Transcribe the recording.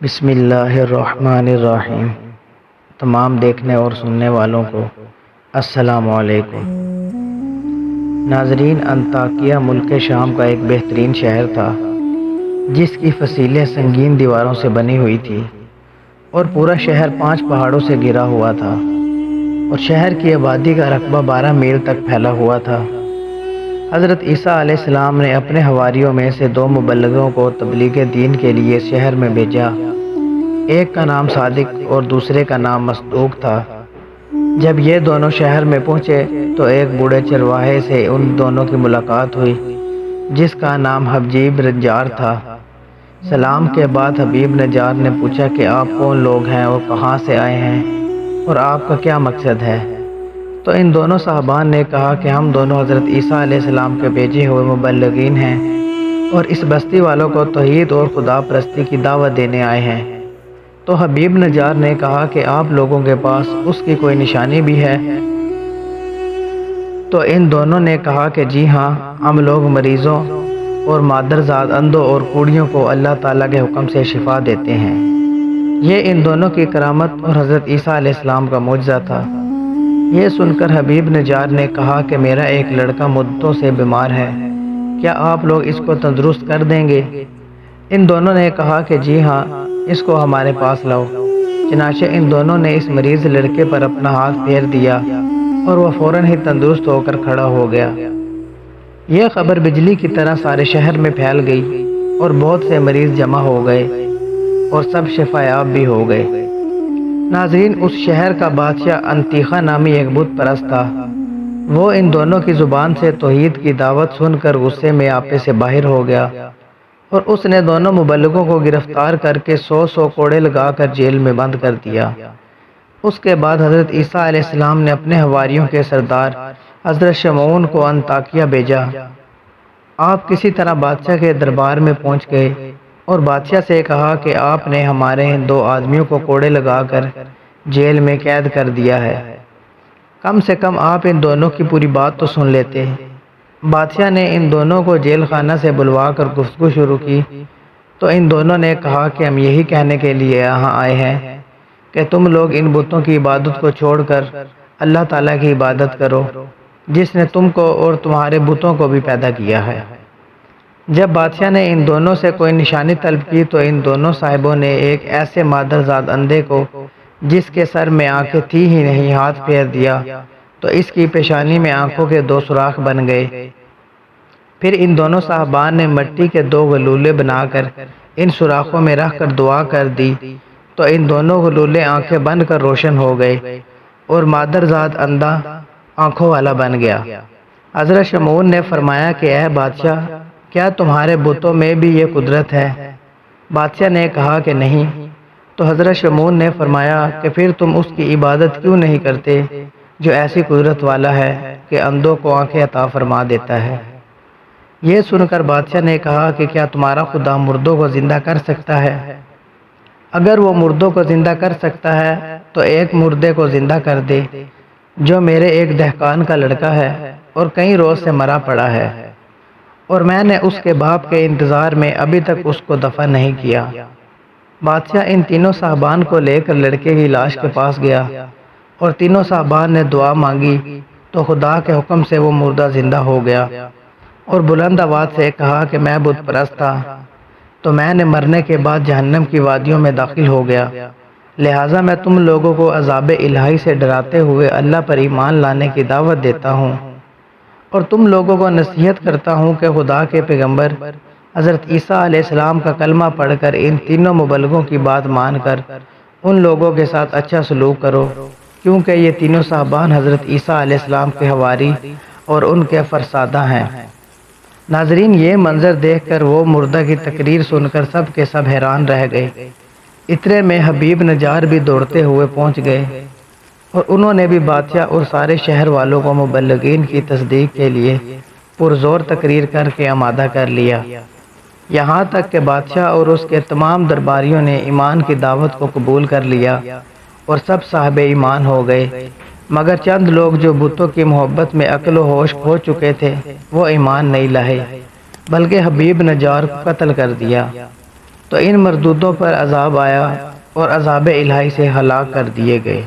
بسم اللہ الرحمن الرحیم۔ تمام دیکھنے اور سننے والوں کو السلام علیکم۔ ناظرین، انطاکیہ ملک شام کا ایک بہترین شہر تھا جس کی فصیلیں سنگین دیواروں سے بنی ہوئی تھی اور پورا شہر 5 پہاڑوں سے گھرا ہوا تھا، اور شہر کی آبادی کا رقبہ 12 میل تک پھیلا ہوا تھا۔ حضرت عیسیٰ علیہ السلام نے اپنے حواریوں میں سے 2 مبلغوں کو تبلیغ دین کے لیے شہر میں بھیجا۔ ایک کا نام صادق اور دوسرے کا نام مصدوق تھا۔ جب یہ دونوں شہر میں پہنچے تو ایک بوڑھے چرواہے سے ان دونوں کی ملاقات ہوئی جس کا نام حبیب نجار تھا۔ سلام کے بعد حبیب نجار نے پوچھا کہ آپ کون لوگ ہیں اور کہاں سے آئے ہیں اور آپ کا کیا مقصد ہے؟ تو ان دونوں صاحبان نے کہا کہ ہم دونوں حضرت عیسیٰ علیہ السلام کے بھیجے ہوئے مبلغین ہیں اور اس بستی والوں کو توحید اور خدا پرستی کی دعوت دینے آئے ہیں۔ تو حبیب نجار نے کہا کہ آپ لوگوں کے پاس اس کی کوئی نشانی بھی ہے؟ تو ان دونوں نے کہا کہ جی ہاں، ہم لوگ مریضوں اور مادرزاد اندھوں اور کوڑیوں کو اللہ تعالیٰ کے حکم سے شفا دیتے ہیں۔ یہ ان دونوں کی کرامت اور حضرت عیسیٰ علیہ السلام کا معجزہ تھا۔ یہ سن کر حبیب نجار نے کہا کہ میرا ایک لڑکا مدتوں سے بیمار ہے، کیا آپ لوگ اس کو تندرست کر دیں گے؟ ان دونوں نے کہا کہ جی ہاں، اس کو ہمارے پاس لاؤ۔ چنانچہ ان دونوں نے اس مریض لڑکے پر اپنا ہاتھ پھیر دیا اور وہ فوراً ہی تندرست ہو کر کھڑا ہو گیا۔ یہ خبر بجلی کی طرح سارے شہر میں پھیل گئی اور بہت سے مریض جمع ہو گئے اور سب شفا یاب بھی ہو گئے۔ ناظرین، اس شہر کا بادشاہ انطاکیہ نامی ایک بت پرست تھا۔ وہ ان دونوں کی زبان سے توحید کی دعوت سن کر غصے میں آپے سے باہر ہو گیا اور اس نے دونوں مبلغوں کو گرفتار کر کے 100 کوڑے لگا کر جیل میں بند کر دیا۔ اس کے بعد حضرت عیسیٰ علیہ السلام نے اپنے حواریوں کے سردار حضرت شمعون کو انطاکیہ بھیجا۔ آپ کسی طرح بادشاہ کے دربار میں پہنچ گئے اور بادشاہ سے کہا کہ آپ نے ہمارے 2 آدمیوں کو کوڑے لگا کر جیل میں قید کر دیا ہے، کم سے کم آپ ان دونوں کی پوری بات تو سن لیتے۔ بادشاہ نے ان دونوں کو جیل خانہ سے بلوا کر گفتگو شروع کی تو ان دونوں نے کہا کہ ہم یہی کہنے کے لیے یہاں آئے ہیں کہ تم لوگ ان بتوں کی عبادت کو چھوڑ کر اللہ تعالیٰ کی عبادت کرو جس نے تم کو اور تمہارے بتوں کو بھی پیدا کیا ہے۔ جب بادشاہ نے ان دونوں سے کوئی نشانی طلب کی تو ان دونوں صاحبوں نے ایک ایسے مادرزاد اندھے کو جس کے سر میں آنکھیں تھی ہی نہیں ہاتھ پھیر دیا تو اس کی پیشانی میں آنکھوں کے 2 سوراخ بن گئے۔ پھر ان دونوں صاحبان نے مٹی کے 2 گلولے بنا کر ان سوراخوں میں رکھ کر دعا کر دی تو ان دونوں گلولے آنکھیں بن کر روشن ہو گئے اور مادرزاد اندھا آنکھوں والا بن گیا۔ حضرت شمعون نے فرمایا کہ اے بادشاہ، کیا تمہارے بتوں میں بھی یہ قدرت ہے؟ بادشاہ نے کہا کہ نہیں۔ تو حضرت شمعون نے فرمایا کہ پھر تم اس کی عبادت کیوں نہیں کرتے جو ایسی قدرت والا ہے کہ اندھوں کو آنکھیں عطا فرما دیتا ہے؟ یہ سن کر بادشاہ نے کہا کہ کیا تمہارا خدا مردوں کو زندہ کر سکتا ہے؟ اگر وہ مردوں کو زندہ کر سکتا ہے تو ایک مردے کو زندہ کر دے جو میرے ایک دہقان کا لڑکا ہے اور کئی روز سے مرا پڑا ہے، اور میں نے اس کے باپ کے انتظار میں ابھی تک اس کو دفن نہیں کیا۔ بادشاہ ان تینوں صاحبان کو لے کر لڑکے کی لاش کے پاس گیا اور تینوں صاحبان نے دعا مانگی تو خدا کے حکم سے وہ مردہ زندہ ہو گیا اور بلند آواز سے کہا کہ میں بت پرست تھا تو میں نے مرنے کے بعد جہنم کی وادیوں میں داخل ہو گیا، لہٰذا میں تم لوگوں کو عذاب الہی سے ڈراتے ہوئے اللہ پر ایمان لانے کی دعوت دیتا ہوں اور تم لوگوں کو نصیحت کرتا ہوں کہ خدا کے پیغمبر حضرت عیسیٰ علیہ السلام کا کلمہ پڑھ کر ان تینوں مبلغوں کی بات مان کر ان لوگوں کے ساتھ اچھا سلوک کرو، کیونکہ یہ تینوں صاحبان حضرت عیسیٰ علیہ السلام کے حواری اور ان کے فرزادہ ہیں۔ ناظرین، یہ منظر دیکھ کر وہ مردہ کی تقریر سن کر سب کے سب حیران رہ گئے۔ اتنے میں حبیب نجار بھی دوڑتے ہوئے پہنچ گئے اور انہوں نے بھی بادشاہ اور سارے شہر والوں کو مبلغین کی تصدیق کے لیے پرزور تقریر کر کے آمادہ کر لیا، یہاں تک کہ بادشاہ اور اس کے تمام درباریوں نے ایمان کی دعوت کو قبول کر لیا اور سب صاحب ایمان ہو گئے، مگر چند لوگ جو بتوں کی محبت میں عقل و ہوش کھو چکے تھے وہ ایمان نہیں لائے بلکہ حبیب نجار کو قتل کر دیا۔ تو تو ان مردودوں پر عذاب آیا اور عذاب الہی سے ہلاک کر دیے گئے۔